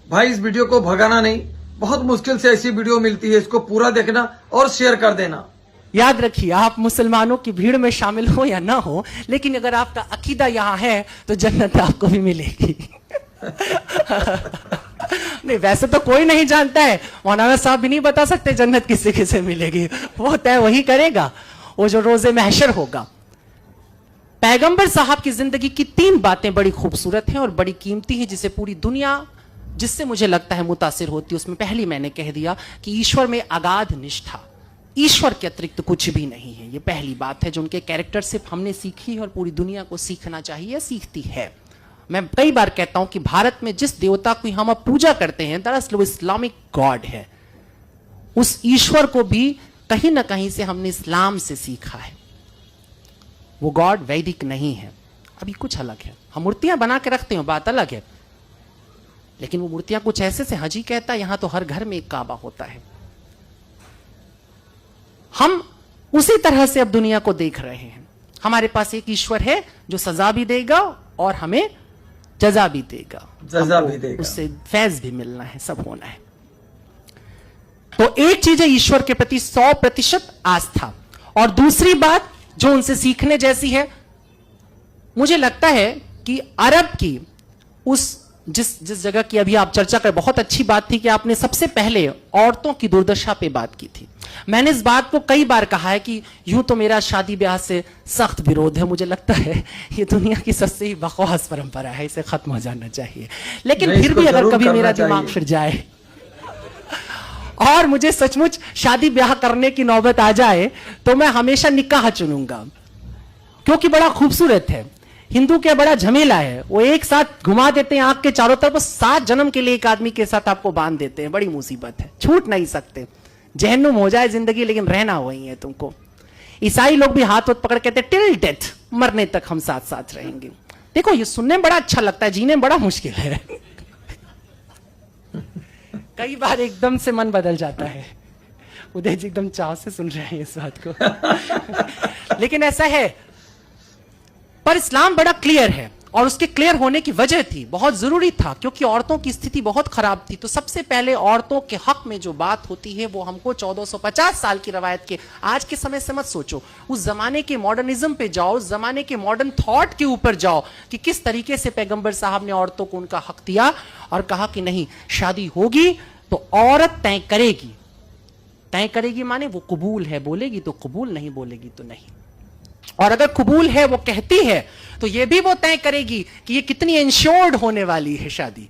भाई इस वीडियो को भगाना नहीं, बहुत मुश्किल से ऐसी वीडियो मिलती है, इसको पूरा देखना और शेयर कर देना। याद रखिए, आप मुसलमानों की भीड़ में शामिल हो या ना हो, लेकिन अगर आपका अकीदा यहां है तो जन्नत आपको भी मिलेगी। नहीं, वैसे तो कोई नहीं जानता है, मौलाना साहब भी नहीं बता सकते जन्नत किसे किसे मिलेगी, वो तय वही करेगा, वो जो रोजे महशर होगा। पैगंबर साहब की जिंदगी की 3 बातें बड़ी खूबसूरत हैं और बड़ी कीमती हैं, जिसे पूरी दुनिया, जिससे मुझे लगता है मुतासिर होती है। उसमें पहली मैंने कह दिया कि ईश्वर में अगाध निष्ठा, ईश्वर के अतिरिक्त कुछ भी नहीं है। ये पहली बात है जो उनके कैरेक्टर से हमने सीखी और पूरी दुनिया को सीखना चाहिए, सीखती है। मैं कई बार कहता हूं कि भारत में जिस देवता की हम अब पूजा करते हैं, दरअसल वो इस्लामिक गॉड है। उस ईश्वर को भी कहीं ना कहीं से हमने इस्लाम से सीखा है। वो गॉड वैदिक नहीं है, अभी कुछ अलग है। हम मूर्तियां बना के रखते हैं, बात अलग है, लेकिन वो मूर्तियां कुछ ऐसे से हजी कहता है, यहां तो हर घर में एक काबा होता है। हम उसी तरह से अब दुनिया को देख रहे हैं। हमारे पास एक ईश्वर है जो सजा भी देगा और हमें जजा भी देगा, जजा भी देगा, उससे फैज भी मिलना है, सब होना है। तो एक चीज है ईश्वर के प्रति 100% आस्था, और दूसरी बात जो उनसे सीखने जैसी है, मुझे लगता है कि अरब की उस जिस जगह की अभी आप चर्चा कर, बहुत अच्छी बात थी कि आपने सबसे पहले औरतों की दुर्दशा पे बात की थी। मैंने इस बात को कई बार कहा है कि यूं तो मेरा शादी ब्याह से सख्त विरोध है, मुझे लगता है ये दुनिया की सबसे ही बकवास परंपरा है, इसे खत्म हो जाना चाहिए। लेकिन फिर भी अगर कभी मेरा दिमाग फिर जाए और मुझे सचमुच शादी ब्याह करने की नौबत आ जाए, तो मैं हमेशा निकाह चुनूंगा, क्योंकि बड़ा खूबसूरत है। हिंदू क्या बड़ा झमेला है, वो एक साथ घुमा देते हैं आंख के चारों तरफ, 7 जन्म के लिए एक आदमी के साथ आपको बांध देते हैं, बड़ी मुसीबत है, छूट नहीं सकते। जहन्नुम हो जाए जिंदगी, लेकिन रहना वही है तुमको। ईसाई लोग भी हाथ पकड़ कहते हैं टिल डेथ, मरने तक हम साथ साथ रहेंगे। देखो ये सुनने में बड़ा अच्छा लगता है, जीने में बड़ा मुश्किल है। कई बार एकदम से मन बदल जाता है। उदय जी एकदम चाव से सुन रहे हैं इस बात को। लेकिन ऐसा है, पर इस्लाम बड़ा क्लियर है, और उसके क्लियर होने की वजह थी, बहुत जरूरी था, क्योंकि औरतों की स्थिति बहुत खराब थी। तो सबसे पहले औरतों के हक में जो बात होती है वो हमको 1450 साल की रवायत के, आज के समय से मत सोचो, उस जमाने के मॉडर्निज्म पे जाओ, उस जमाने के मॉडर्न थॉट के ऊपर जाओ कि किस तरीके से पैगंबर साहब ने औरतों को उनका हक दिया और कहा कि नहीं, शादी होगी तो औरत तय करेगी। तय करेगी माने वो कबूल है बोलेगी तो कबूल, नहीं बोलेगी तो नहीं। और अगर कबूल है वो कहती है, तो ये भी वो तय करेगी कि ये कितनी इंश्योर्ड होने वाली है शादी।